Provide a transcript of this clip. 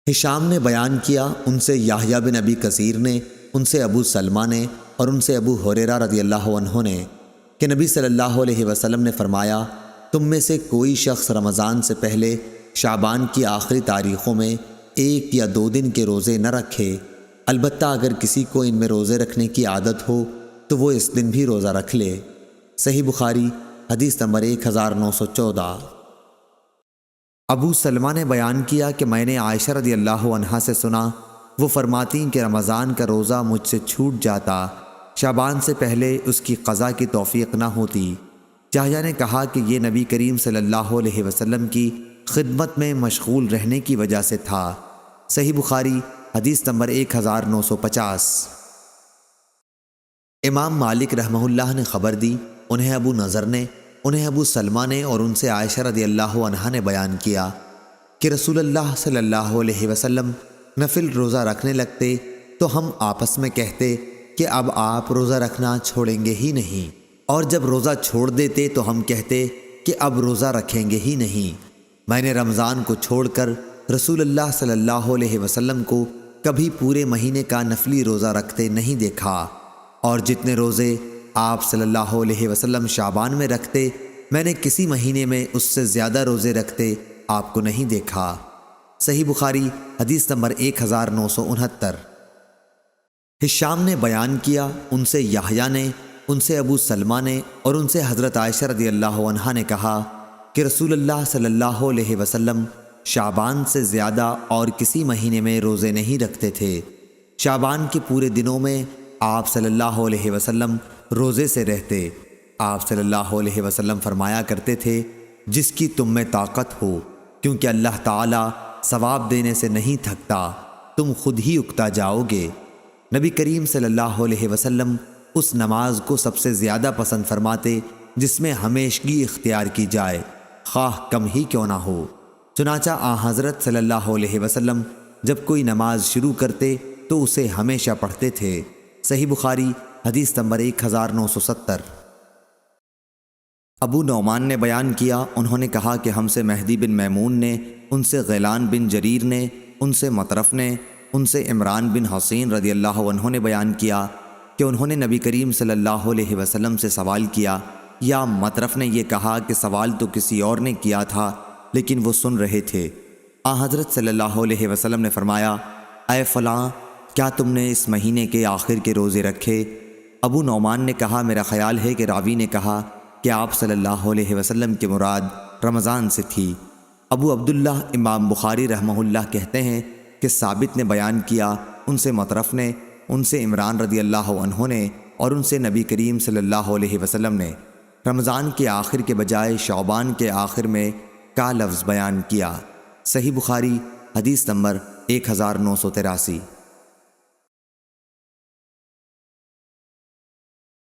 ہشام نے بیان کیا، ان سے یحییٰ بن ابی کثیر نے، ان سے ابو سلمہ نے، اور ان سے ابو ہریرہ رضی اللہ عنہ نے کہ نبی صلی اللہ علیہ وسلم نے فرمایا، تم میں سے کوئی شخص رمضان سے پہلے شعبان کی آخری تاریخوں میں 1 یا 2 دن کے روزے نہ رکھے، البتہ اگر کسی کو ان میں روزے رکھنے کی عادت ہو تو وہ اس دن بھی روزہ رکھ لے۔ صحیح بخاری حدیث نمبر 1914۔ ابو سلمہ نے بیان کیا کہ میں نے عائشہ رضی اللہ عنہا سے سنا، وہ فرماتیں کہ رمضان کا روزہ مجھ سے چھوٹ جاتا، شعبان سے پہلے اس کی قضا کی توفیق نہ ہوتی۔ یحییٰ نے کہا کہ یہ نبی کریم صلی اللہ علیہ وسلم کی خدمت میں مشغول رہنے کی وجہ سے تھا۔ صحیح بخاری حدیث نمبر 1950۔ امام مالک رحمہ اللہ نے خبر دی، انہیں ابو نضر نے، انہیں ابو سلمہ نے اور ان سے عائشہ رضی اللہ عنہا نے بیان کیا کہ رسول اللہ صلی اللہ علیہ وسلم نفل روزہ رکھنے لگتے تو ہم آپس میں کہتے کہ اب آپ روزہ رکھنا چھوڑیں گے ہی نہیں، اور جب روزہ چھوڑ دیتے تو ہم کہتے کہ اب روزہ رکھیں گے ہی نہیں۔ میں نے رمضان کو چھوڑ کر رسول اللہ صلی اللہ علیہ وسلم کو کبھی پورے مہینے کا نفلی روزہ رکھتے نہیں دیکھا، اور جتنے روزے آپ صلی اللہ علیہ وسلم شعبان میں رکھتے، میں نے کسی مہینے میں اس سے زیادہ روزے رکھتے آپ کو نہیں دیکھا۔ صحیح بخاری حدیث نمبر 1969۔ ہشام نے بیان کیا، ان سے یحییٰ نے، ان سے ابو سلمہ نے اور ان سے حضرت عائشہ رضی اللہ عنہا نے کہا کہ رسول اللہ صلی اللہ علیہ وسلم شعبان سے زیادہ اور کسی مہینے میں روزے نہیں رکھتے تھے۔ شعبان کے پورے دنوں میں آپ صلی اللہ علیہ وسلم روزے سے رہتے۔ آپ صلی اللہ علیہ وسلم فرمایا کرتے تھے، جس کی تم میں طاقت ہو، کیونکہ اللہ تعالیٰ ثواب دینے سے نہیں تھکتا، تم خود ہی اکتا جاؤ گے۔ نبی کریم صلی اللہ علیہ وسلم اس نماز کو سب سے زیادہ پسند فرماتے جس میں ہمیشگی اختیار کی جائے، خواہ کم ہی کیوں نہ ہو۔ چنانچہ حضرت صلی اللہ علیہ وسلم جب کوئی نماز شروع کرتے تو اسے ہمیشہ پڑھتے تھے۔ صحیح بخاری حدیث نمبر 1970۔ ابو نعمان نے بیان کیا، انہوں نے کہا کہ ہم سے مہدی بن میمون نے، ان سے غیلان بن جریر نے، ان سے مطرف نے، ان سے عمران بن حسین رضی اللہ عنہ نے بیان کیا کہ انہوں نے نبی کریم صلی اللہ علیہ وسلم سے سوال کیا، یا مطرف نے یہ کہا کہ سوال تو کسی اور نے کیا تھا لیکن وہ سن رہے تھے۔ حضرت صلی اللہ علیہ وسلم نے فرمایا، اے فلاں، کیا تم نے اس مہینے کے آخر کے روزے رکھے؟ ابو نعمان نے کہا، میرا خیال ہے کہ راوی نے کہا کہ آپ صلی اللہ علیہ وسلم کی مراد رمضان سے تھی۔ ابو عبداللہ امام بخاری رحمہ اللہ کہتے ہیں کہ ثابت نے بیان کیا، ان سے مطرف نے، ان سے عمران رضی اللہ عنہ نے اور ان سے نبی کریم صلی اللہ علیہ وسلم نے رمضان کے آخر کے بجائے شعبان کے آخر میں کا لفظ بیان کیا۔ صحیح بخاری حدیث نمبر 1983۔